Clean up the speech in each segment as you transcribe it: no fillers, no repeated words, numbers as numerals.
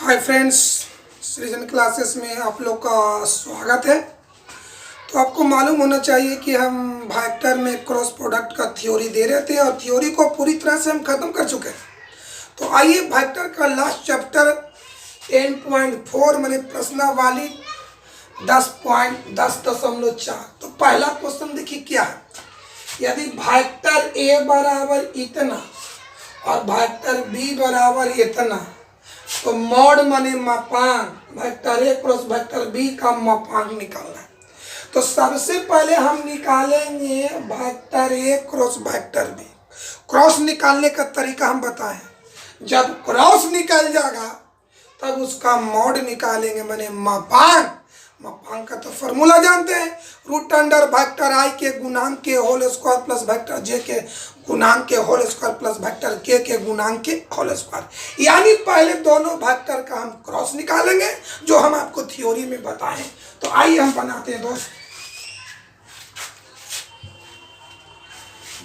Hi friends, सृजन classes में आप लोग का स्वागत है। तो आपको मालूम होना चाहिए कि हम वेक्टर में क्रॉस प्रोडक्ट का थ्योरी दे रहे थे और थ्योरी को पूरी तरह से हम ख़त्म कर चुके हैं। तो आइए वेक्टर का लास्ट चैप्टर 10.4 मैंने प्रश्नावली 10.10.4। तो पहला क्वेश्चन देखिए क्या है। यदि वेक्टर ए बराबर इतना और वेक्टर बी बराबर इतना, तो मॉड माने मापांक vector A cross vector B का मापांक निकालना है। तो सबसे पहले हम निकालेंगे vector A cross vector B. Cross निकालने का तरीका हम बताएं। जब क्रॉस निकल जाएगा तब उसका मॉड निकालेंगे, माने मापांक। मापांक का तो फॉर्मूला जानते हैं, रूट अंडर वेक्टर आई के गुणांक के होल स्क्वायर प्लस वेक्टर जे के गुणांक के होल स्क्वायर प्लस वेक्टर के गुणांक के होल स्क्वायर। यानी पहले दोनों वेक्टर का हम क्रॉस निकालेंगे जो हम आपको थ्योरी में बताएं। तो आइए हम बनाते हैं दोस्त,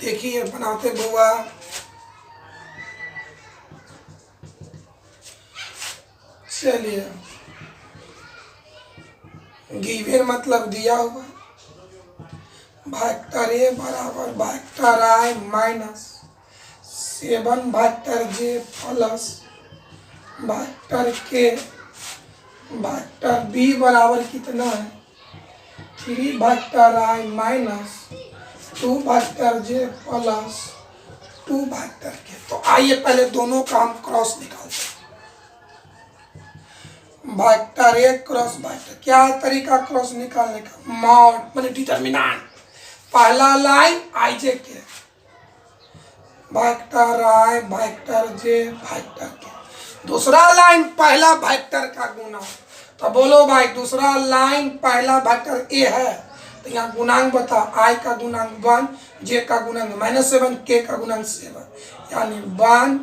देखिए बनाते बुआ। चलिए, गिवन मतलब दिया हुआ वेक्टर ए बराबर वेक्टर आई minus 7 vector J plus vector के वेक्टर बी बराबर कितना है 3 वेक्टर आई minus 2 vector J plus 2 vector के। तो आइए पहले दोनों का हम क्रॉस निकालते हैं। वेक्टर ए क्रॉस वेक्टर, क्या है तरीका क्रॉस निकालने का? मॉड माने डिटरमिनेंट। पहला लाइन आई जे के, वेक्टर आई वेक्टर जे वेक्टर के। दूसरा लाइन पहला वेक्टर का गुना। तो बोलो भाई, दूसरा लाइन पहला वेक्टर ए है तो यहाँ गुणांक बताओ। आई का गुणांक 1, जे का गुणांक -7, के का गुणांक 7, यानी 1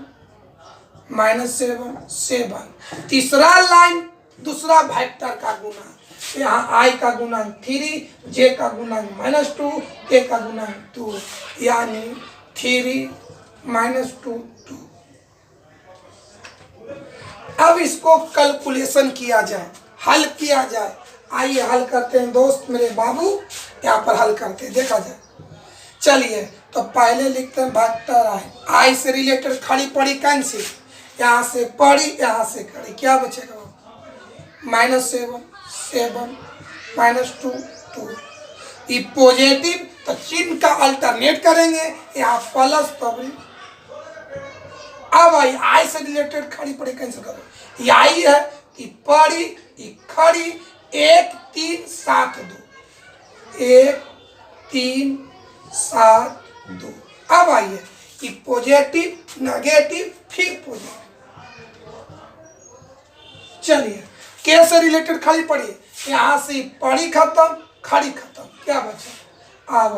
-7 7। तीसरा लाइन दूसरा वेक्टर का गुणांक, यहाँ आई का गुणांक 3, जे का गुणांक -2, के का गुणांक 2, यानी 3 -2 2। अब इसको कैलकुलेशन किया जाए, हल किया जाए। आइए हल करते हैं दोस्त मेरे बाबू, यहाँ पर हल करते हैं, देखा जाए। चलिए, तो पहले लिखते हैं वेक्टर आई से रिलेटेड खड़ी पड़ी कैंसिल, यहाँ से पड़ी यहाँ से खड़ी, क्या बचेगा? -7 7 -2 2। ये पॉजिटिव तो चिन्ह का अल्टरनेट करेंगे, यहाँ प्लस तब। अब आई से रिलेटेड खड़ी पड़ी कैंसिल करो, ये आई है कि पड़ी, ये खड़ी, 1 3 7 2, 1 3 7 2। अब आइए कि पॉजिटिव नेगेटिव फिर पॉजिटिव। चलिए, के से रिलेटेड खड़ी पड़ी, यहाँ से पड़ी खत्म खड़ी खत्म, क्या बचा? अब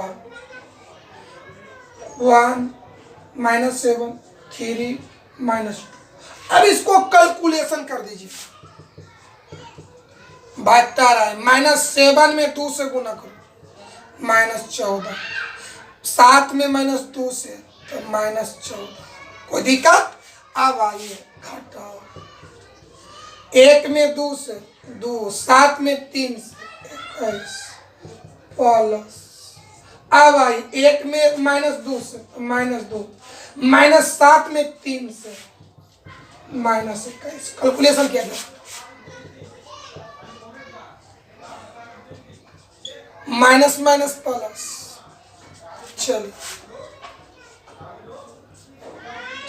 1 -7 3 -2। अब इसको कैलकुलेशन कर दीजिए। वेक्टर है -7 में 2 से गुना करो, -14, 7 में -2 से तो -14। कोई दिक्कत? अब आइए घटाओ, 1 में 2 से 2, 7 में 3 से 21 प्लस। अब आई 1 में -2 से तो -2, -7 में 3 से -21। कैलकुलेशन किया जाए, माइनस माइनस प्लस।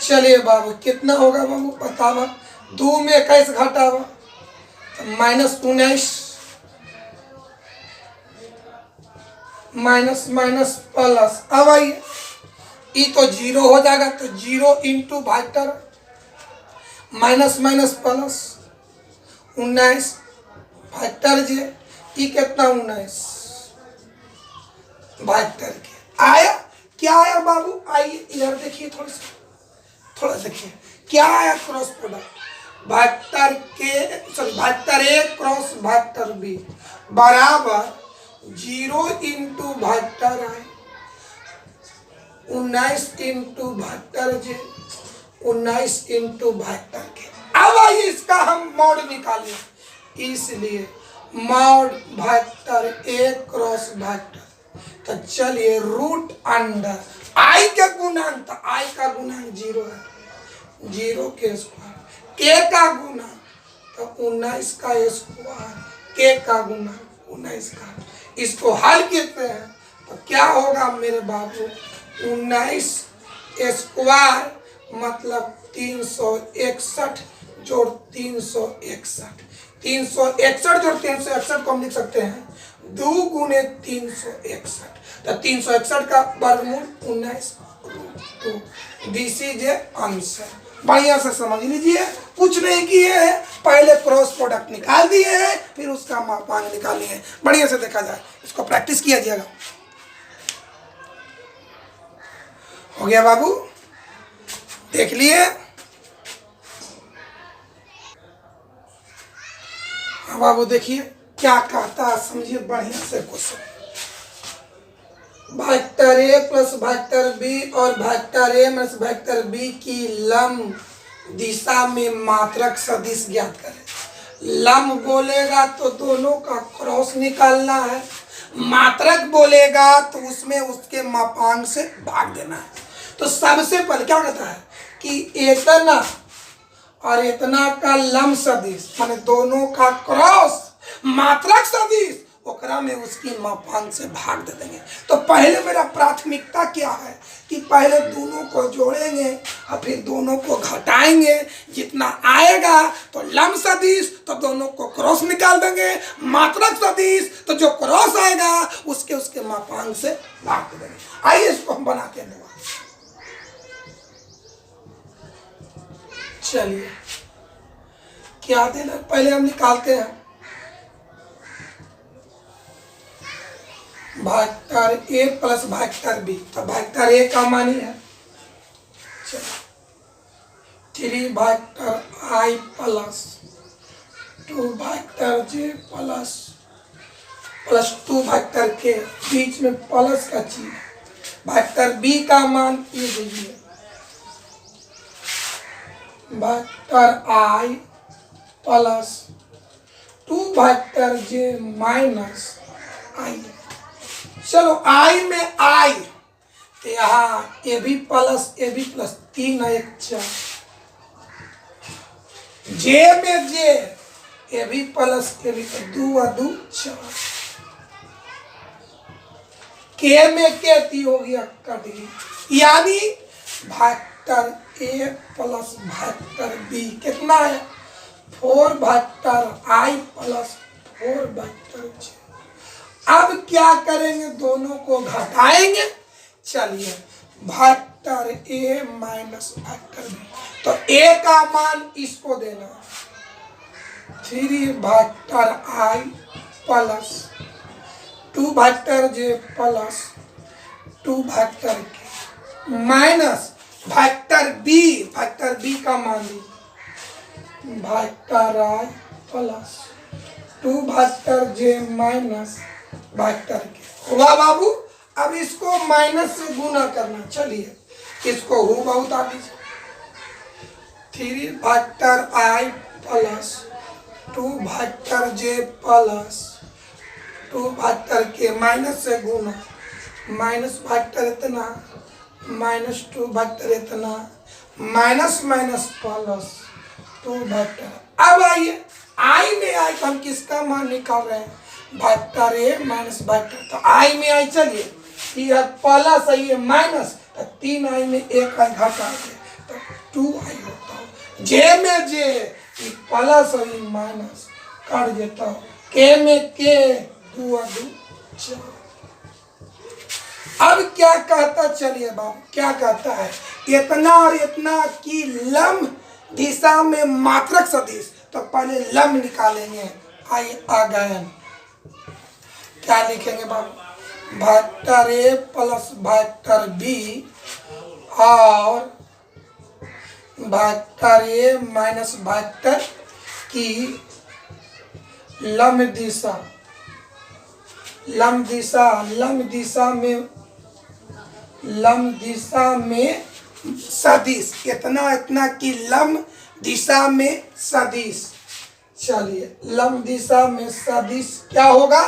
चलिए बाबू, कितना होगा बाबू बतावा? 2 में 21 घटावा तो -19, माइनस माइनस प्लस। अब आइए, ये तो 0 हो जाएगा, तो 0 into vector minus minus plus 19 vector J, ये कितना 19 वेक्टर के आया। क्या आया बाबू? आइए इधर देखिए, थोड़ा देखिए क्या आया। Cross product vector vector A cross vector B बराबर 0 into vector I, 19 into vector J, 19 into vector K. अब आइए इसका हम मॉड निकालें, इसलिए mod vector A cross vector, तो चलिए रूट अंडर आई का गुणांक, तो आई का गुणांक 0 है, 0 के स्क्वायर, के का गुणांक तो 19 का स्क्वायर, के का गुणांक 19 का, इसको हल करते हैं तो क्या होगा मेरे बाबू, 19 स्क्वायर मतलब 361 जोड़ 361, 361 जोड़ 361 को हम लिख सकते हैं 2 गुने 361, तो 361 का वर्गमूल 19 तो दिस इज ए आंसर। बढ़िया से समझ लीजिए, कुछ नहीं किए हैं, पहले क्रॉस प्रोडक्ट निकाल दिए हैं, फिर उसका मापांक निकालिए हैं। बढ़िया से देखा जाए, इसको प्रैक्टिस किया जाएगा। हो गया बाबू, देख लिए। हाँ बाबू देखिए क्या कहता है, समझिए बढ़िया से question. Vector A plus vector B और vector A minus vector B की लंब दिशा में मात्रक सदिश ज्ञात करें। लंब बोलेगा तो दोनों का क्रॉस निकालना है, मात्रक बोलेगा तो उसमें उसके मापांक से भाग देना है। तो सबसे पहले क्या कहता है कि इतना और इतना का लंब सदिश माने दोनों का क्रॉस मात्रक सदिश, ओकरा में उसकी मापांक से भाग दे देंगे। तो पहले मेरा प्राथमिकता क्या है कि पहले दोनों को जोड़ेंगे और फिर दोनों को घटाएंगे, जितना आएगा तो लंब सदिश तो दोनों को क्रॉस निकाल देंगे, मात्रक सदिश तो जो क्रॉस आएगा उसके मापांक से भाग दे देंगे। आइए इसको हम बनाते हैं। चलिए क्या देना, पहले हम निकालते हैं vector A plus vector B, तो वेक्टर ए का मान ही है 3 vector I plus 2 vector J plus 2 vector K, बीच में प्लस का चीज, वेक्टर बी का मान ये दीजिए vector I plus 2 vector J minus आई। चलो आई में आई, यहाँ ए बी प्लस 3 1 4, जे में जे ए बी प्लस 2 2 4, के में के ती हो गया कट गई, यानी vector A plus vector B कितना है 4 vector I plus 4 vector J. अब क्या करेंगे, दोनों को घटाएंगे। चलिए vector A minus vector B, तो ए का मान इसको देना 3 vector I plus 2 vector J plus 2 vector K minus vector B का मान दी vector I plus 2 vector J minus vector K. हुआ बाबू, अब इसको माइनस से गुना करना। चलिए इसको हु बहुत आ दीजिए 3 vector I plus 2 vector J plus 2 vector K minus से गुना, माइनस वेक्टर इतना माइनस 2 वेक्टर इतना माइनस माइनस प्लस 2 वेक्टर। अब आइए आई में आई तो हम किसका मान निकाल रहे हैं, वेक्टर ए माइनस वेक्टर, तो आई में आई चलिए ये प्लस है ये माइनस, तो 3 आई में एक आई घटा के तो 2 आई होता है। जे में जे प्लस और माइनस कट देता हूँ, के में के 2 2 4। अब क्या कहता, चलिए बाबू क्या कहता है, इतना और इतना की लंब दिशा में मात्रक सदिश, तो पहले लंब निकालेंगे। आई आ गए, क्या लिखेंगे बाबू, vector A plus vector B और वेक्टर ए माइनस वेक्टर की लंब दिशा में सदिश, इतना इतना की लंब दिशा में सदिश। चलिए लंब दिशा में सदिश क्या होगा,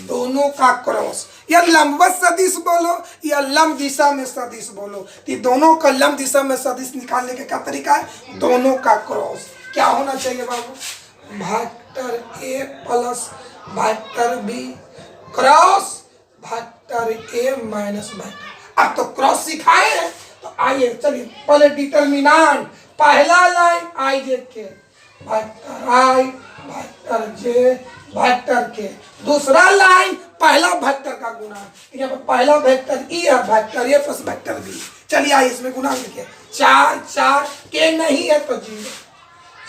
दोनों का क्रॉस, या लंबवत सदिश बोलो या लंब दिशा में सदिश बोलो, तो दोनों का लंब दिशा में सदिश निकालने का क्या तरीका है, दोनों का क्रॉस क्या होना चाहिए बाबू, vector A plus vector B cross vector A minus vector. अब तो क्रॉस सिखाए हैं तो आइए चलिए पहले डिटर्मिनेंट, पहला लाइन आई जे के वेक्टर आई वेक्टर जे वेक्टर के, दूसरा लाइन पहला वेक्टर का गुणा, यहाँ पर पहला वेक्टर ई है vector A plus vector B. चलिए आइए इसमें गुणा लिखिए, 4 4 के नहीं है तो 0,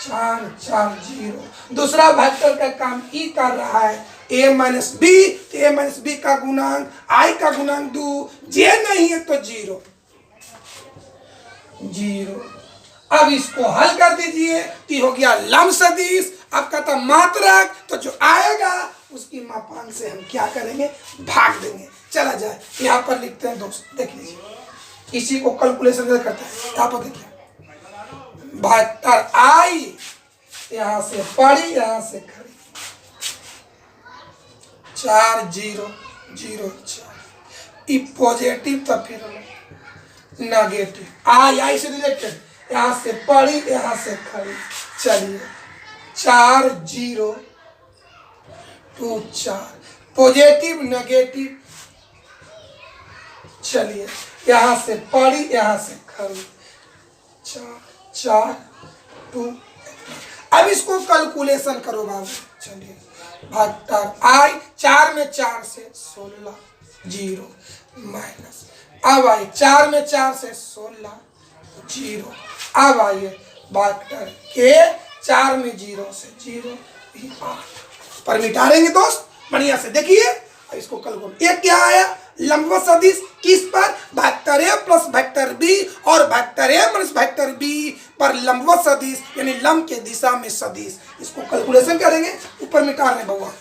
4 4 0। दूसरा वेक्टर का काम ई कर रहा है a minus B, A minus B का गुणांक आई का गुणांक 2, जे नहीं है तो 0 0। अब इसको हल कर दीजिए तो हो गया लंब सदिश। अब कहता मात्रक, तो जो आएगा उसकी मापांक से हम क्या करेंगे, भाग देंगे। चला जाए यहाँ पर लिखते हैं दोस्त, देख लीजिए इसी को कैलकुलेशन करते हैं। यहाँ पर देखिए वेक्टर आई यहाँ से पड़ी यहाँ से खड़ी, 4 0 0 4, ई पॉजिटिव तो फिर नेगेटिव, आई से रिलेटेड, यहाँ से पड़ी यहाँ से खड़ी। चलिए 4 0 2 4, पॉजिटिव नेगेटिव। चलिए यहाँ से पड़ी यहाँ से खड़ी, 4 4 2। अब इसको कैलकुलेशन करो बाबू। चलिए वेक्टर आई 4 में 4 से 16 0 माइनस, अब आई 4 में 4 से 16 0। अब आइए वेक्टर के 4 में 0 से 0 8 पर मिटाएंगे दोस्त बढ़िया से। देखिए इसको कैलकुलेट, एक क्या आया लंबवत सदिश किस पर, vector A plus vector B और vector A minus vector B पर लंबवत सदिश यानी लंब के दिशा में सदिश। इसको कैलकुलेशन करेंगे, ऊपर मिटा रहे भगवान।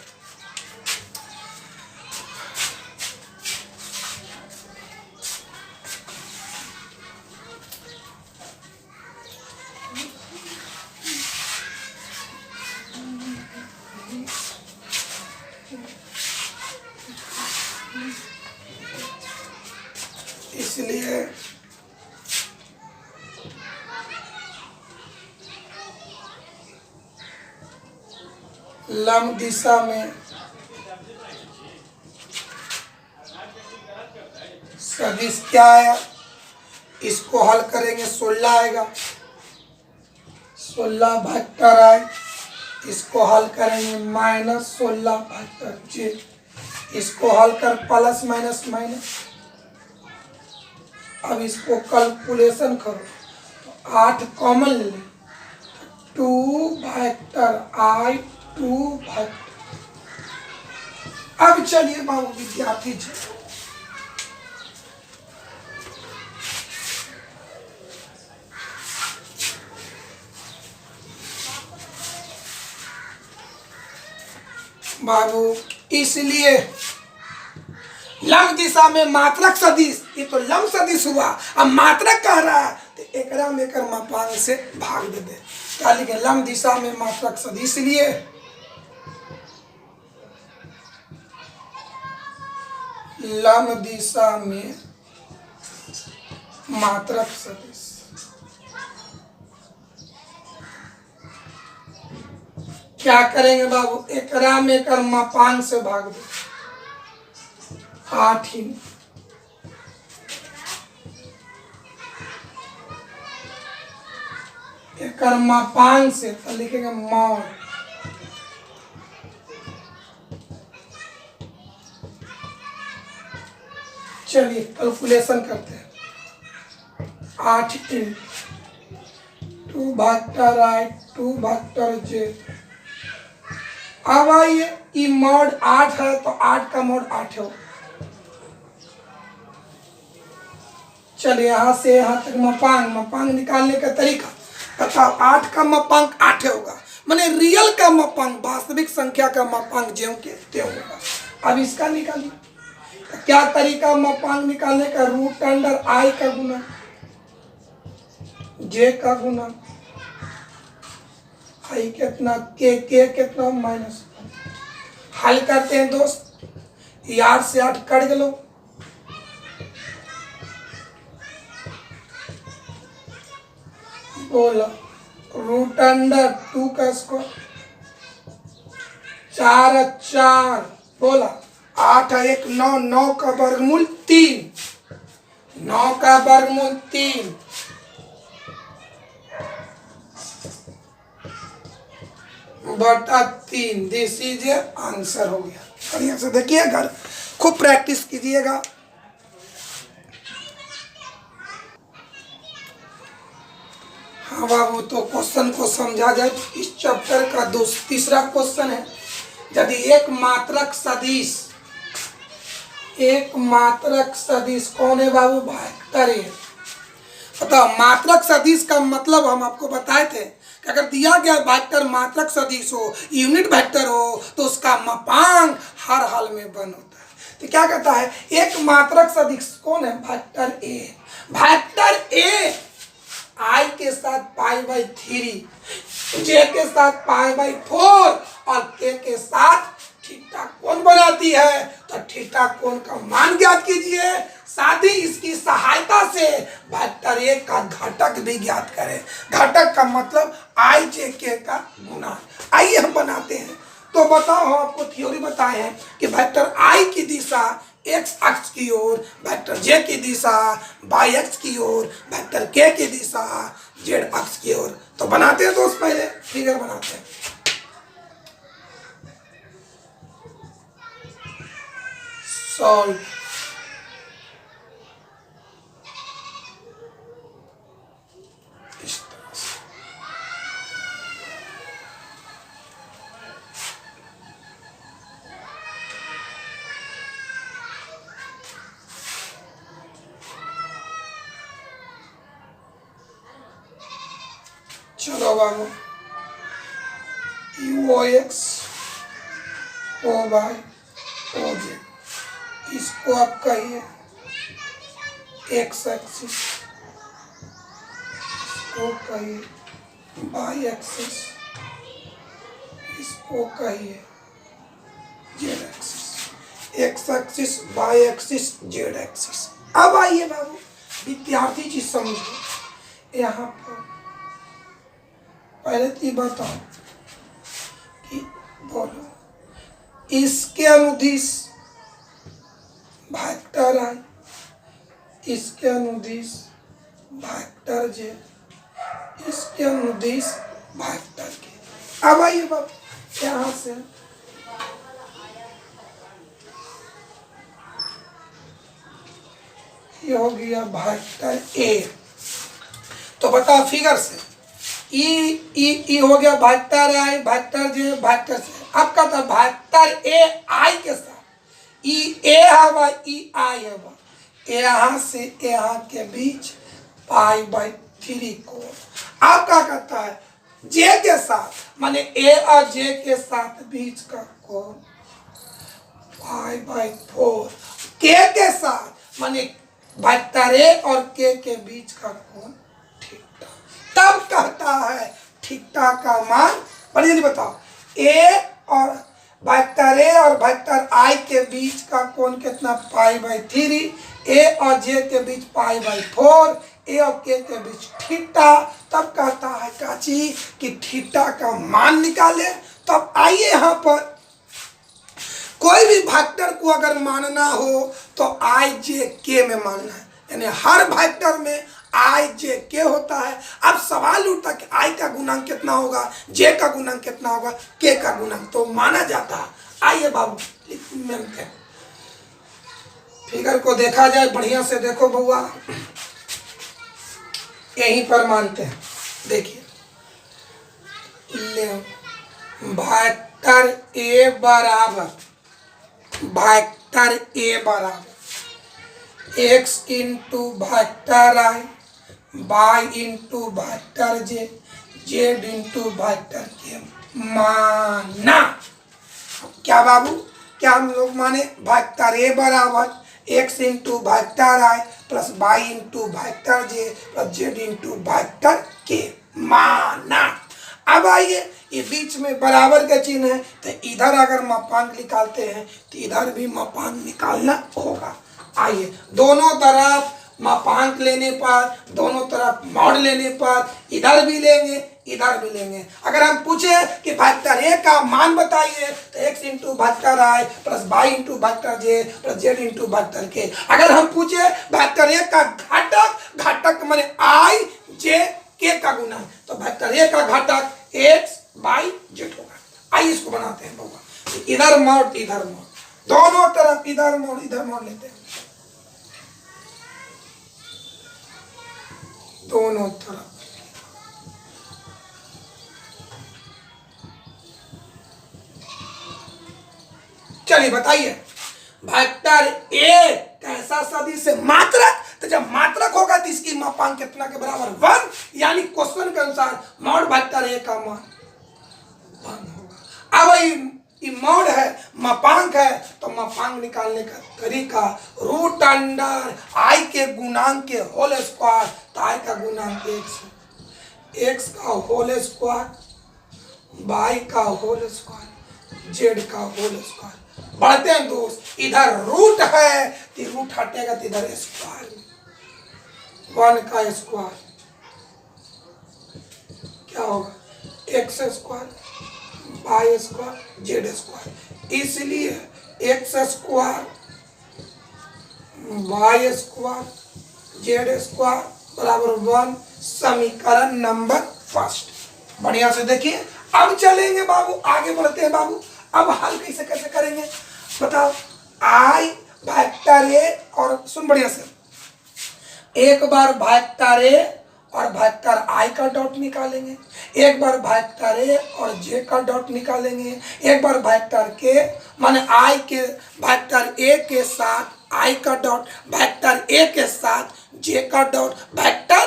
इसलिए लंब दिशा में सदिश क्या आया, इसको हल करेंगे 16 आएगा, 16 वेक्टर आए, इसको हल करेंगे माइनस 16 वेक्टर जे, इसको हल कर प्लस माइनस माइनस। अब इसको कैलकुलेशन करो तो 8 कॉमन ले, 2 वेक्टर आई 2 वेक्टर। अब चलिए बाबू विद्यार्थी जी बाबू, इसलिए लंब दिशा में मात्रक सदिश, ये तो लंब सदिश हुआ, अब मात्रक कह रहा है तो एकरा में कर मापांक से भाग दे दे। क्या लिखे, लंब दिशा में मात्रक सदिश, इसलिए लंब दिशा में मात्रक सदिश। क्या करेंगे बाबू, एकरा में कर मापांक से भाग दे, 8 ही एकर मापांक से तो लिखेंगे मॉड। चलिए कैलकुलेशन करते हैं, 8 × 2 वेक्टर आई 2 वेक्टर जे। अब आइए ई मॉड 8 है तो 8 का मॉड 8 हो। चलिए यहाँ से यहाँ तक मापांक निकालने का तरीका बताओ। 8 का मापांक 8 होगा, माने रियल का मापांक, वास्तविक संख्या का मापांक ज्यों के त्यों होगा। अब इसका निकालिए, तो क्या तरीका मापांक निकालने का, √आई का गुना जे का गुना आई कितना के कितना माइनस। हल करते हैं दोस्त, 8 से 8 कट गलो, बोला √2 का स्क्वायर, 4 4 बोला 8 1 9, 9 का वर्गमूल 3, 9 का वर्गमूल 3 बटा 3। दिस इज ए आंसर हो गया। बढ़िया से देखिए, घर खूब प्रैक्टिस कीजिएगा। हाँ बाबू, तो क्वेश्चन को समझा जाए। इस चैप्टर का तीसरा क्वेश्चन है, यदि एक मात्रक सदिश कौन है बाबू? वेक्टर है। बताओ, मात्रक सदिश का मतलब हम आपको बताए थे कि अगर दिया गया वेक्टर मात्रक सदिश हो, यूनिट वेक्टर हो, तो उसका मापांक हर हाल में वन होता है। तो क्या कहता है, एक मात्रक सदिश कौन है? Vector A. वेक्टर ए आई के साथ π/3, जे के साथ π/4 और के साथ थीटा कोण बनाती है। तो थीटा कोण का मान ज्ञात कीजिए, साथ ही इसकी सहायता से वेक्टर ए का घटक भी ज्ञात करें। घटक का मतलब आई जे के का गुणा। आइए हम बनाते हैं। तो बताओ, हम आपको थ्योरी बताए हैं कि वेक्टर आई की दिशा एक्स अक्ष की ओर, वेक्टर जे की दिशा वाई अक्ष की ओर, वेक्टर के की दिशा जेड अक्ष की ओर। तो बनाते हैं दोस्त, पहले फिगर बनाते हैं। सॉल्व। चलो बाबू, UOX OY OZ, इसको आप कहिए एक्स एक्सिस, इसको कहिए वाई एक्सिस, इसको कहिए Z axis. X axis, Y axis, Z axis. अब आइए बाबू, विद्यार्थी जी समझो। यहाँ पर पहले तो ये बताओ कि बोलो, इसके अनुदिश वेक्टर आई, इसके अनुदिश वेक्टर जे, इसके अनुदिश वेक्टर के। अब आइए बाबू, यहाँ से ये हो गया वेक्टर ए। तो बताओ फिगर से, ई हो गया वेक्टर आई, वेक्टर जे, वेक्टर से। अब का था वेक्टर ए आई के साथ, ई ए हवा, ई आई हवा, यहाँ से यहाँ के बीच π/3 कोण। अब क्या कहता है, जे के साथ, माने ए और जे के साथ बीच का कोण π/4, के साथ माने वेक्टर ए और के बीच का कोण थीटा। तब कहता है थीटा का मान, बड़ी जल्दी बताओ, ए और वेक्टर ए और वेक्टर आई के बीच का कोण कितना? π/3। ए और जे के बीच π/4, ए और के बीच थीटा। तब कहता है काची कि थीटा का मान निकाले। तब आइए यहाँ पर, कोई भी वेक्टर को अगर मानना हो तो आई जे के में मानना है, यानी हर वेक्टर में आई जे के होता है। अब सवाल उठता कि आई का गुणांक कितना होगा, जे का गुणांक कितना होगा, के का गुणांक, तो माना जाता है। आइए बाबू मिलते हैं, फिगर को देखा जाए, बढ़िया से देखो बउआ, यहीं पर मानते हैं। देखिए, ले वेक्टर ए बराबर, वेक्टर ए बराबर x into vector I, Y into vector J, Z into vector के। माना क्या बाबू, क्या हम लोग माने? वेक्टर ए बराबर x into vector I plus Y into vector J plus Z into vector के। माना। अब आइए ये बीच में बराबर का चिन्ह है, तो इधर अगर मापांक निकालते हैं तो इधर भी मापांक निकालना होगा। आइए, दोनों तरफ मापांक लेने पर, दोनों तरफ मॉड लेने पर, इधर भी लेंगे इधर भी लेंगे। अगर हम पूछे कि वेक्टर ए का मान बताइए तो x into vector I plus Y into vector J plus Z into vector के। अगर हम पूछे वेक्टर ए का घटक, घटक माने आई जे के का गुना, तो वेक्टर ए का घटक x बाई जेड होगा। आइए इसको बनाते हैं बउआ, इधर मॉड इधर मॉड, दोनों तरफ इधर मॉड इधर मॉड लेते हैं, दोनों तरफ। चलिए बताइए, वेक्टर ए कैसा सदिश है? मात्रक। तो जब मात्रक होगा तो इसकी मापांक कितना के बराबर? 1, यानी क्वेश्चन के अनुसार मॉड वेक्टर ए का मान 1 होगा। अब ये मॉड है, मापांक है, तो मापांक निकालने का तरीका रूट अंडर आई के गुणांक के होल स्क्वायर, तो आई का गुणांक x का होल स्क्वायर, y का होल स्क्वायर, z का होल स्क्वायर। बढ़ते हैं दोस्त, इधर रूट है तो रूट हटेगा तो इधर स्क्वायर, 1 का स्क्वायर क्या होगा? x square, y square, z square. इसलिए x square, y square, z square बराबर 1, समीकरण नंबर फर्स्ट। बढ़िया से देखिए। अब चलेंगे बाबू, आगे बढ़ते हैं बाबू। अब हल कैसे कैसे करेंगे बताओ? आई वेक्टर ए, और सुन बढ़िया से, एक बार वेक्टर ए और वेक्टर आई का डॉट निकालेंगे, एक बार वेक्टर ए और जे का डॉट निकालेंगे, एक बार वेक्टर के माने आई के वेक्टर ए के साथ आई का डॉट, वेक्टर ए के साथ जे का डॉट, वेक्टर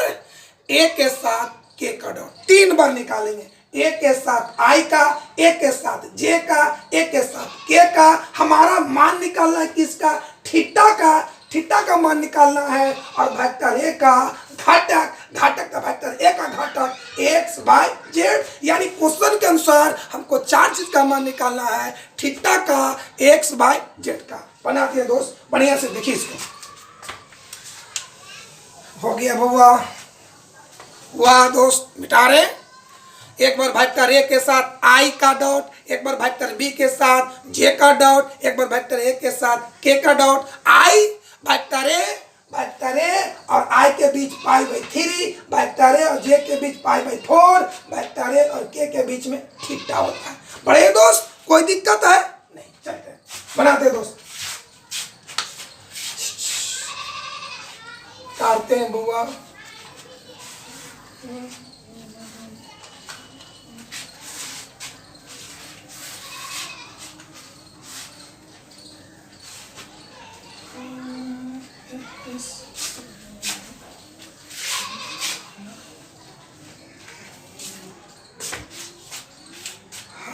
ए के साथ के का डॉट। 3 बार निकालेंगे, ए के साथ आई का, ए के साथ जे का, ए के साथ के का। हमारा मान निकालना है किसका? थीटा का, थीटा का मान निकालना है। और वेक्टर ए का घटक, घटक का वेक्टर ए का घटक एक्स बाय जेड, यानी क्वेश्चन के अनुसार हमको 4 चीज का मान निकालना है, थीटा का, एक्स बाय जेड का। बना दिया दोस्त, बढ़िया से देखिए इसको। हो गया बउआ, हुआ दोस्त, मिटा रहे। एक बार वेक्टर ए के साथ आई का डॉट, एक बार वेक्टर बी के साथ जे का डॉट, एक बार वेक्टर ए के साथ के का डॉट। आई वेक्टर ए और आई के बीच पाई बाई 3, वेक्टर ए और जे के बीच पाई बाई 4, वेक्टर ए और के बीच में थीटा होता है। बड़े दोस्त, कोई दिक्कत है नहीं? चलते बनाते दोस्त, करते हैं बुआ।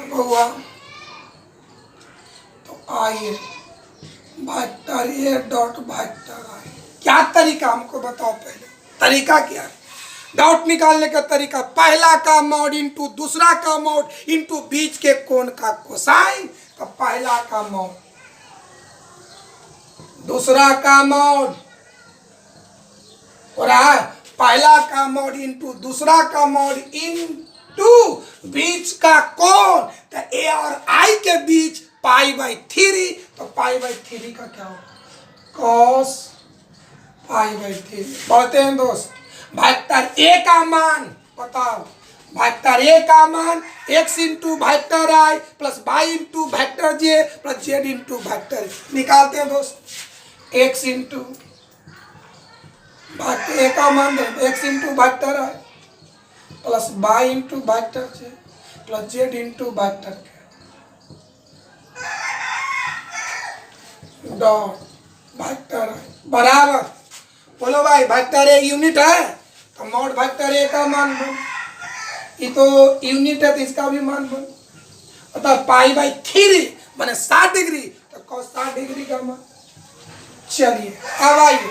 हुआ तो आइए वेक्टर ए डॉट वेक्टर आई, क्या तरीका हमको बताओ? पहले तरीका क्या है डॉट निकालने का तरीका? पहला का मॉड इंटू दूसरा का मॉड इंटू बीच के कोण का कोसाइन। तो पहला का मॉड, दूसरा का मॉड हो रहा है, पहला का मॉड इंटू दूसरा का मॉड इंटू बीच का कोण। तो ए और आई के बीच पाई बाई 3, तो पाई बाई 3 का क्या होगा? Cos pi by 3। बढ़ते हैं दोस्त, वेक्टर ए का मान बताओ। वेक्टर ए का मान x into vector I plus Y into vector J plus Z into vector. निकालते हैं दोस्त, x इंटू वेक्टर ए का मान x into vector I plus Y into vector J plus Z into vector के dot vector आई बराबर। बोलो भाई, vector a unit है तो मॉड वेक्टर ए का मान बन, ये तो यूनिट है तो इसका भी मान बन, मतलब पाई बाई 3 माने 60 डिग्री, तो cos 60 डिग्री का मान। चलिए अब आइए,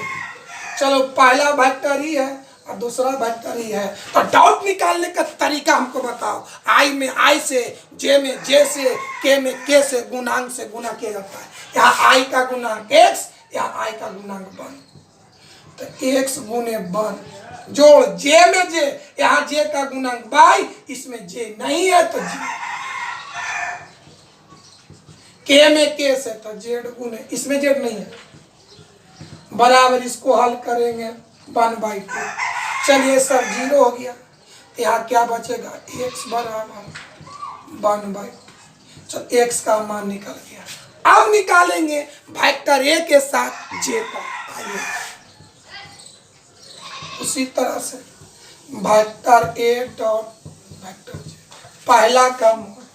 चलो पहला वेक्टर ही है, और दूसरा वेक्टर ही है। तो डॉट निकालने का तरीका हमको बताओ। आई में आई से, जे में जे से, के में के से, गुणांक से गुना किया जाता है। यहाँ आई का गुणांक x, यहाँ आई का गुणांक 1, तो x गुने 1 जोड़ जे में जे, यहाँ जे का गुणांक y, इसमें जे नहीं है तो जे, के में के से तो जेड गुने, इसमें जेड नहीं है, बराबर इसको हल करेंगे 1/2। चलिए सब 0 हो गया, यहाँ क्या बचेगा, x बराबर 1/2। चल x का मान निकल गया। अब निकालेंगे वेक्टर a के साथ j का। आइए उसी तरह से vector a dot vector j, पहला का मान,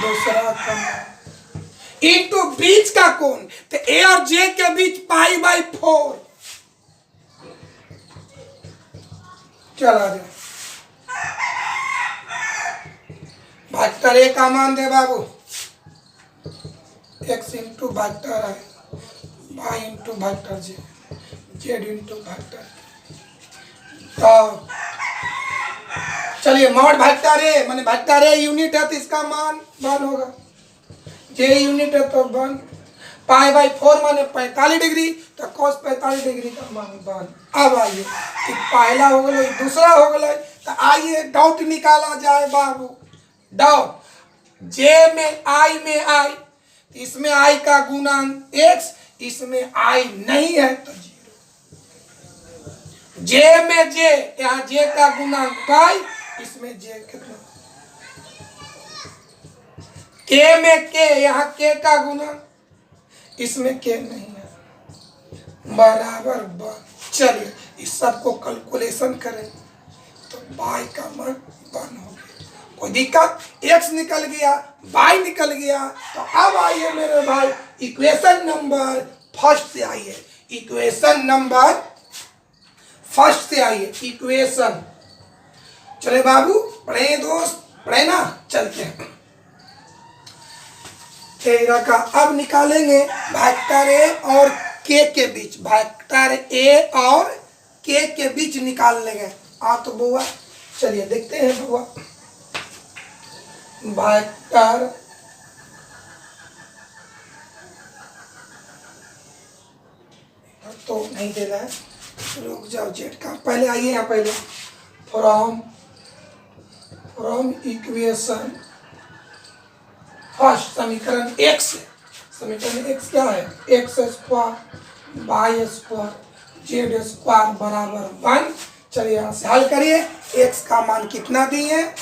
दूसरा का मान, इंटू बीच का कोण, तो a और j के बीच π/4। चला जाए वेक्टर a का मान दे बाबू, x इंटू वेक्टर है, y into vector j, z into vector. तो चलिए मॉड वेक्टर a माने वेक्टर a यूनिट है तो इसका मान 1 होगा, j यूनिट है तो 1, π/4 माने 45 डिग्री, तो cos 45 डिग्री का मान 1। अब आइए पहला हो गया, दूसरा हो गया, तो आइए डॉट निकाला जाए बाबू। डॉट j में i, इसमें i का गुणांक x, इसमें i नहीं है तो 0। j में j, यहाँ j का गुणांक y, इसमें j कितना, k में k, यहाँ k का गुणांक, इसमें k नहीं है, बराबर 1। चलिए इस सबको कैलकुलेशन करें तो y का मान 1 हो गया। कोई दिक्कत, x निकल गया, y निकल गया। तो अब आइए मेरे भाई इक्वेशन नंबर फर्स्ट से आइए, इक्वेशन नंबर फर्स्ट से आइए, इक्वेशन। चले बाबू पढ़े दोस्त, पढ़े ना, चलते हैं। तेरह का अब निकालेंगे वेक्टर a और k के बीच, वेक्टर a और k के बीच निकाल लेंगे। तो बुआ चलिए देखते हैं बुआ, वेक्टर तो नहीं दे रहा है, रुक जाओ, जेड का पहले आइए, यहाँ पहले फ्रॉम इक्वेशन फर्स्ट, समीकरण x से, समीकरण x क्या है, x square Y square Z square बराबर 1। चलिए यहाँ से हल करिए, x का मान कितना दिए,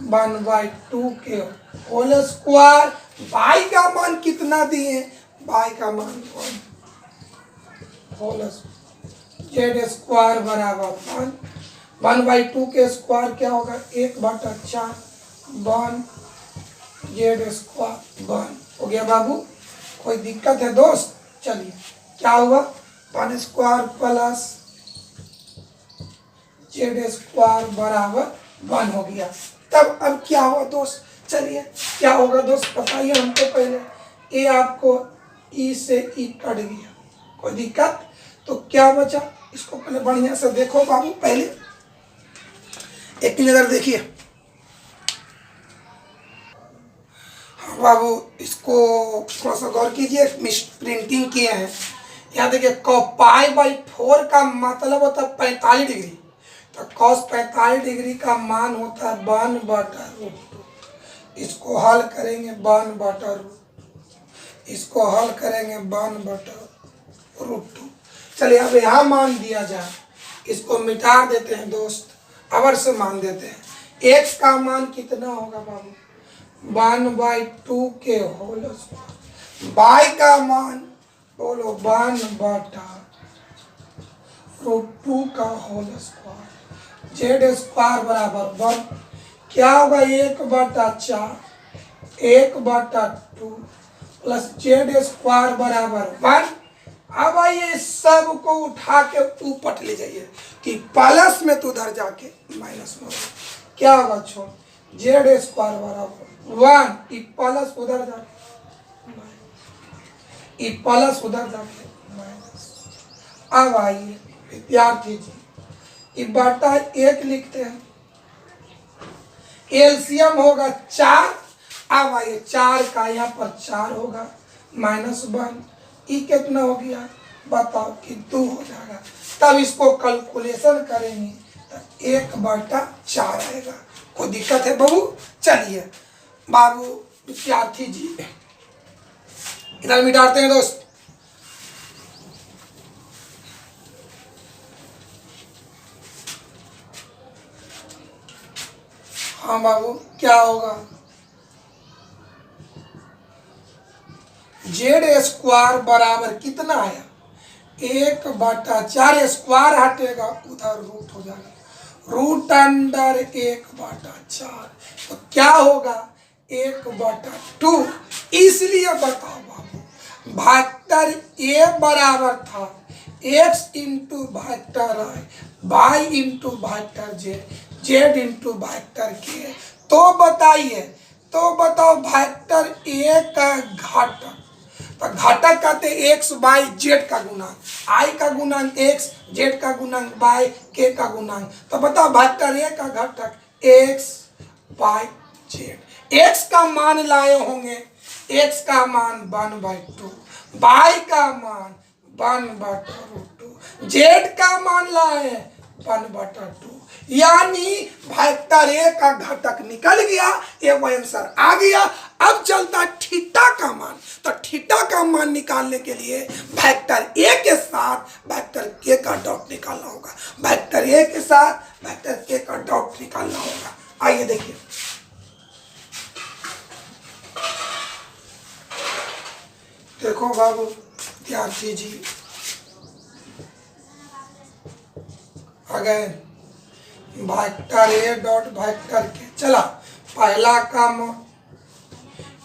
1/2 के होल स्क्वायर, y का मान कितना दिए, y का मान 1 होल, जेड स्क्वायर बराबर 1/2 के स्क्वायर क्या होगा, 1/4, 1 जेड स्क्वायर 1 हो गया बाबू। कोई दिक्कत है दोस्त, चलिए क्या हुआ, 1 स्क्वायर प्लस जेड स्क्वायर बराबर 1 हो गया। तब अब क्या हुआ दोस्त, चलिए क्या होगा दोस्त बताइए हमको पहले। ए आपको ई से ई कट गया, कोई दिक्कत, तो क्या बचा, इसको पहले बढ़िया से देखो बाबू, पहले एक नजर देखिए। हाँ बाबू इसको थोड़ा सा गौर कीजिए, मिस प्रिंटिंग किए हैं। यहाँ देखिए π/4 का मतलब होता है 45 डिग्री, तो cos 45 डिग्री का मान होता है 1/√2। इसको हल करेंगे 1/√2, इसको हल करेंगे 1/√2। चलिए अब यहाँ मान दिया जाए, इसको मिटा देते हैं दोस्त, अवर से मान देते हैं। x का मान कितना होगा बाबू, 1/2 के होल स्क्वायर, y का मान बोलो 1/√2 का होल स्क्वायर, जेड स्क्वायर बराबर 1 क्या होगा, 1/4, 1/2 प्लस जेड स्क्वायर बराबर 1। अब आइए सब को उठा के ऊपर ले जाइए कि प्लस में तो उधर जाके माइनस में होगा, क्या होगा छोड़, जेड स्क्वायर बराबर 1, ई प्लस उधर जाके ई प्लस उधर जाके माइनस। अब आइए विद्यार्थी जी ये बटा 1 लिखते हैं, एलसीएम होगा 4। अब आइए 4 का यहाँ पर 4 होगा -1, ये कितना हो गया बताओ कि 2 हो जाएगा। तब इसको कैलकुलेशन करेंगे तो 1/4 आएगा। कोई दिक्कत है बाबू? चलिए बाबू विद्यार्थी जी इधर मिटाते हैं दोस्त। हाँ बाबू क्या होगा? Z² बराबर कितना आया? 1/4। स्क्वायर हटेगा उधर रूट हो जाएगा, √1/4। तो क्या होगा 1/2। इसलिए बताओ बाबू वेक्टर ए बराबर था x इंटू वेक्टर आई, y into vector Z, Z into vector के। तो बताइए, तो बताओ वेक्टर ए का घटक, तो घटक कहते एक्स बाई जेड का गुणांक, आई का गुणांक एक्स, जेड का गुणांक बाई के का गुणांक। तो बताओ वेक्टर ए का घटक एक्स बाई जेड। एक्स का मान लाए होंगे, एक्स का मान 1/2, बाई का मान 1/√2, जेड का मान लाए 1/2, यानी वेक्टर ए का घटक निकल गया, ये वो आंसर आ गया। अब चलता थीटा का मान, तो थीटा का मान निकालने के लिए वेक्टर ए के साथ वेक्टर के का डॉट निकालना होगा, वेक्टर ए के साथ वेक्टर के का डॉट निकालना होगा। आइए देखिए, देखो बाबू विद्यार्थी जी again vector A dot vector के चला, पहला का मोड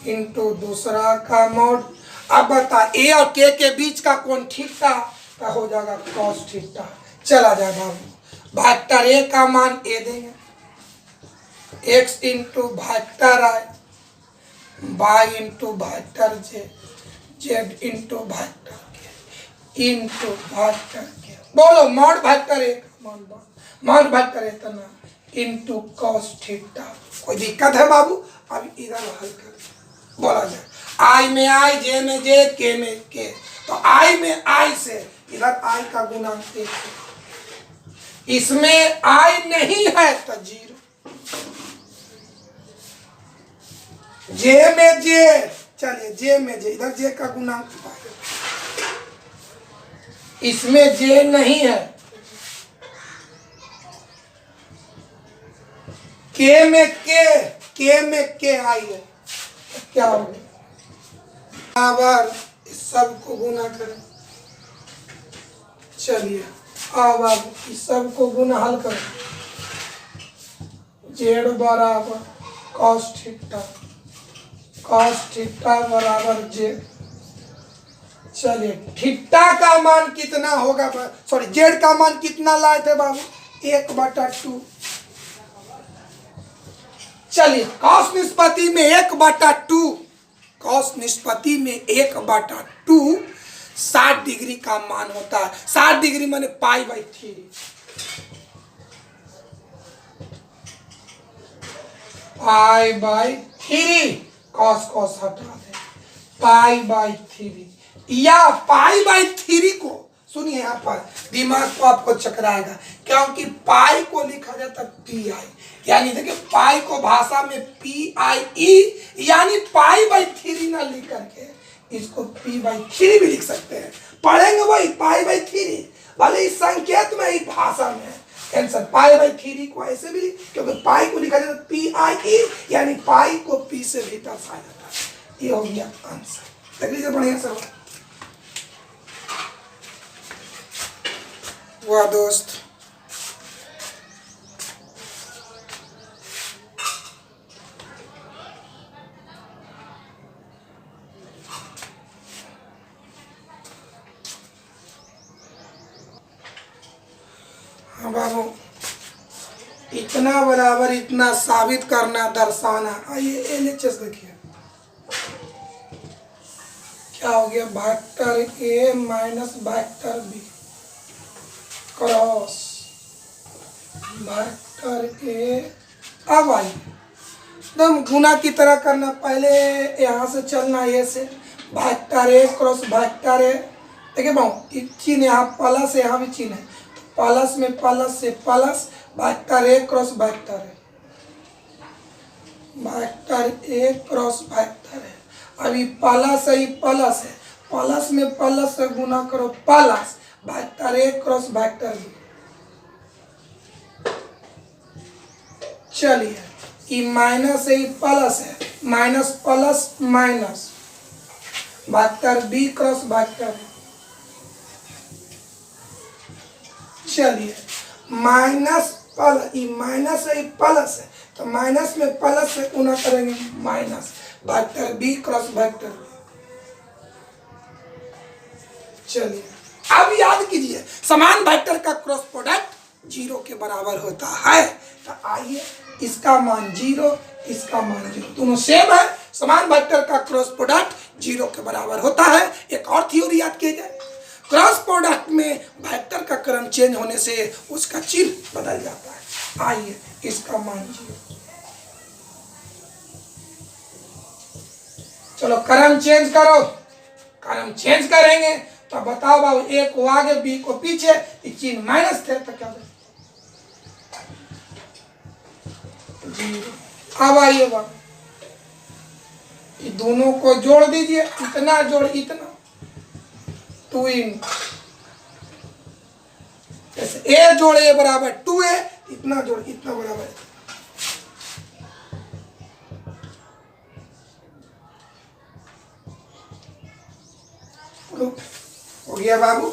इंटू दूसरा का मोड। अब बता ए और के बीच का कोण थीटा का हो जाएगा कॉस थीटा। चला जाए बाबू, वेक्टर ए का मान ए देंगे, X into vector I, Y into vector Z, Z into vector K into vector K. बोलो मॉड वेक्टर ए मान वेक्टर इतना इंटू कॉस थीटा। कोई दिक्कत है बाबू? अब इधर हल कर बोला जाए, आई में आई, जे में जे, के में के। तो आई में आई से इधर आई का गुणांक 1, इसमें आई नहीं है तो 0, जे में जे, चलिए जे में जे, इधर जे का गुणांक इसमें जे नहीं है, के में के आई है, क्या हो गया बराबर इस सब को गुना करें। चलिए अब आप इस सब को गुना हल करें, जेड बराबर कॉस थीटा बराबर जेड। चलिए थीटा का मान कितना होगा, सॉरी जेड का मान कितना लाए थे बाबू? 1/2। चलिए कॉस निष्पत्ति में 1/2, कॉस निष्पत्ति में 1/2 60 डिग्री का मान होता है। 60 डिग्री माने π/3, π/3, कॉस कॉस हटा दे, π/3 या π/3 को सुनिए यहाँ पर दिमाग को आपको चकराएगा, क्योंकि पाई को लिखा जाता पी आई, यानी देखिए पाई को भाषा में PIE यानी π/3 ना लिख करके इसको p/3 भी लिख सकते हैं, पढ़ेंगे वही π/3, भले इस संकेत में ही भाषा में आंसर π/3 को ऐसे भी, क्योंकि पाई को लिखा जाता PIE यानी पाई को p से भी दर्शाया जाता है। ये हो गया आंसर। देख लीजिए बढ़िया सर हुआ दोस्त। हाँ बाबू, इतना बराबर इतना साबित करना दर्शाना। आइए LHS देखिए क्या हो गया, vector A minus vector B cross vector ए। अब आई एकदम गुना की तरह करना, पहले यहाँ से चलना ए से, वेक्टर ए क्रॉस वेक्टर ए। देखिए भाऊ चिन्ह यहाँ प्लस है, यहाँ भी चिन्ह है, प्लस में प्लस से plus, vector A cross vector है, वेक्टर ए क्रॉस वेक्टर है। अभी प्लस है, प्लस है, प्लस में प्लस से गुना करो, plus vector A cross vector B. चलिए ये माइनस है, प्लस है, minus plus minus, vector B cross vector है। चलिए माइनस प्लस, ये माइनस है, प्लस है, तो माइनस में प्लस से गुना करेंगे, minus vector B cross vector. चलिए अब याद कीजिए समान वेक्टर का क्रॉस प्रोडक्ट 0 के बराबर होता है। तो आइए इसका मान 0, इसका मान 0, दोनों सेम है, समान वेक्टर का क्रॉस प्रोडक्ट 0 के बराबर होता है। एक और थ्योरी याद कीजिए, क्रॉस प्रोडक्ट में वेक्टर का क्रम चेंज होने से उसका चिन्ह बदल जाता है। आइए इसका मान 0, चलो क्रम चेंज करो, क्रम चेंज करेंगे तो बताओ बाबू, ए को आगे बी को पीछे, चिन्ह माइनस थे तो क्या दे 0। अब आइए बाबू ये दोनों को जोड़ दीजिए, इतना जोड़ इतना, 2 इन जैसे ए जोड़ ए बराबर 2a, इतना जोड़ इतना बराबर है। हो गया बाबू,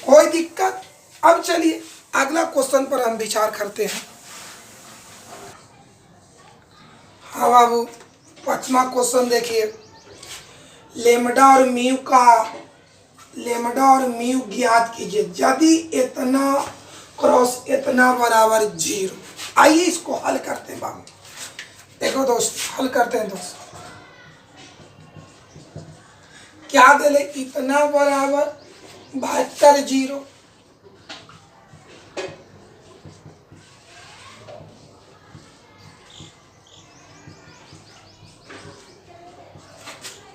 कोई दिक्कत। अब चलिए अगला क्वेश्चन पर हम विचार करते हैं। हाँ बाबू 5वां क्वेश्चन देखिए, लेमडा और म्यू ज्ञात कीजिए यदि इतना क्रॉस इतना बराबर 0। आइए इसको हल करते हैं बाबू। देखो दोस्त हल करते हैं दोस्त, क्या दे, इतना बराबर वेक्टर 0,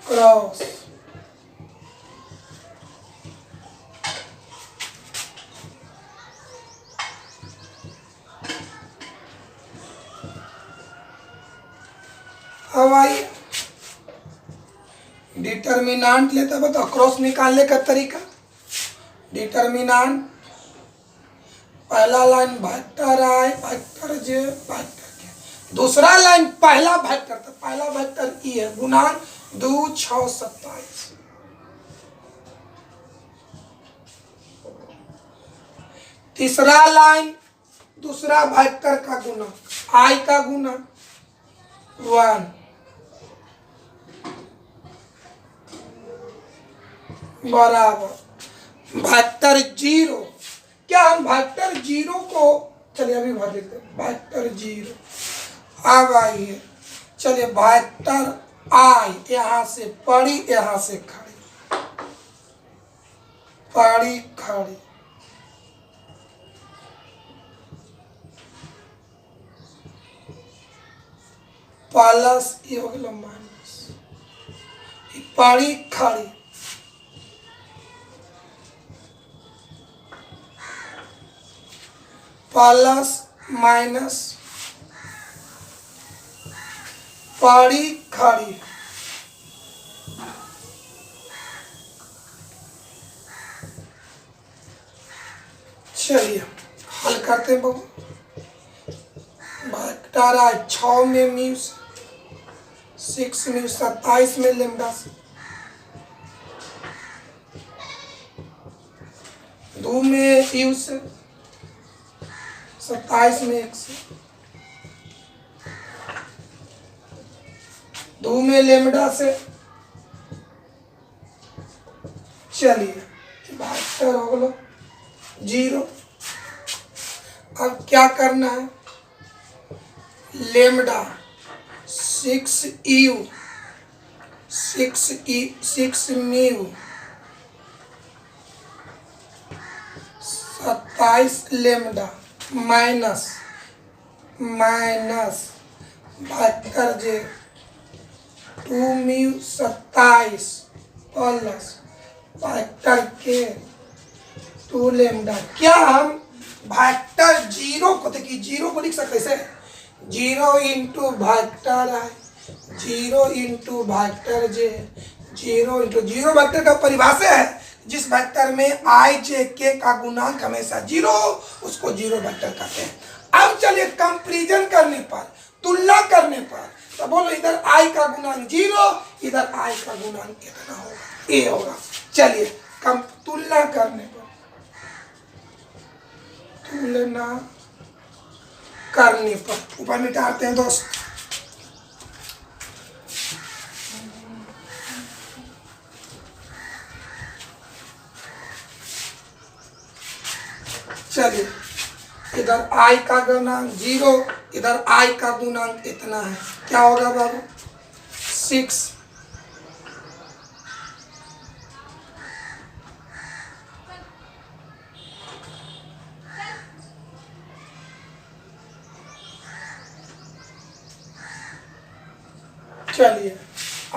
क्रॉस अब आइए डिटर्मिनांट लेते, बताओ क्रॉस निकालने का तरीका। डिटर्मिनांट पहला लाइन वेक्टर आई, वेक्टर जे, वेक्टर के, दूसरा लाइन पहला वेक्टर, तो पहला वेक्टर ई है, गुणांक 2 6 27। तीसरा लाइन दूसरा वेक्टर का गुणा, आई का गुणा 1 बराबर वेक्टर 0। क्या हम वेक्टर 0 को, चलिए अभी भर लेते हैं, वेक्टर 0। अब आइए चलिए वेक्टर आई, यहां से पड़ी यहां से खड़ी, पड़ी खड़ी, प्लस ये हो गया माइनस, पड़ी खड़ी, प्लस माइनस, पड़ी खड़ी। चलिए हल करते हैं बाबू। वेक्टर आई 6 में म्यू, 6 म्यू 27 में लेमडा से, 2 में यू से, 27 में 1 से, 2 में लेमडा से। चलिए वेक्टर हो गया 0। अब क्या करना है, lambda 6 you 6 mu 27 lambda minus vector J 2 mu 27 plus vector के 2 लेमडा। क्या हम वेक्टर जीरो को, देखिए जीरो को लिख सकते हैं 0 इंटू वेक्टर आई, 0 इंटू वेक्टर जे, 0 इंटू जीरो वेक्टर का परिभाषा है जिस वेक्टर में आई जे के का गुणांक हमेशा जीरो, उसको जीरो वेक्टर कहते हैं। अब चलिए कंपैरिजन करने पर, तुलना करने पर, तो बोलो इधर आई का गुणांक जीरो, इधर आई का गुणांक कितना होगा, ए होगा। चलिए कम तुलना करने पर, तुलना करने पर ऊपर मिटाते हैं दोस्त। चलिए इधर आई का गुणांक जीरो, इधर आई का गुणांक इतना है, क्या होगा बाबू 6। चलिए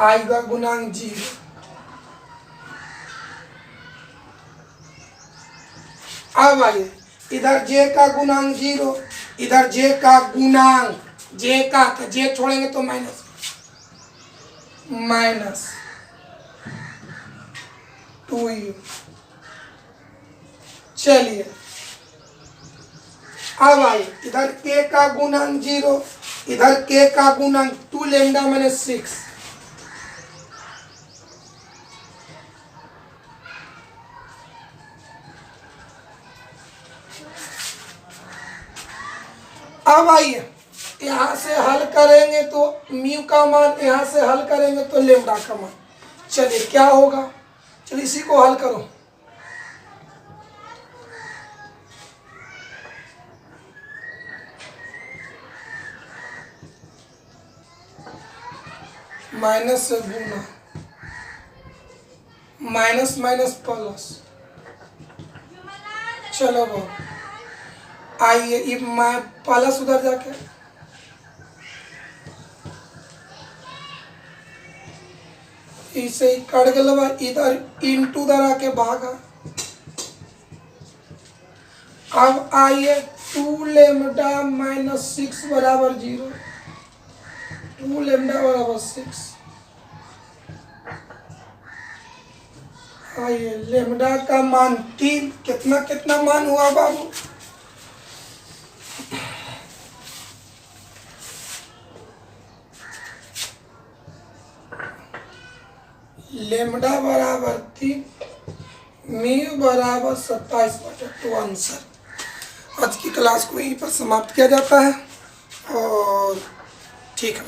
आई का गुणांक जीरो, अब आइए इधर जे का गुणांक जीरो, इधर जे का गुणांक, जे का था, जे छोड़ेंगे तो माइनस 2u। चलिए अब आइए इधर के का गुणांक जीरो, इधर के का गुणांक 2 लेमडा माइनस 6। अब आइए यहां से हल करेंगे तो म्यू का मान, यहां से हल करेंगे तो लेमडा का मान। चलिए क्या होगा, चलिए इसी को हल करो। माइनस से गुना, माइनस माइनस प्लस, चलो वो आइए ये प्लस उधर जाके इसे कट गलवा, इधर इंटू उधर आके भागा। अब आइए 2 लेमडा माइनस 6 बराबर 0, 2 लेमडा बराबर 6। आइए लेमडा का मान 3, कितना कितना मान हुआ बाबू, लेमडा बराबर 3, म्यू बराबर 27/2 आंसर। आज की क्लास को यहीं पर समाप्त किया जाता है और ठीक है।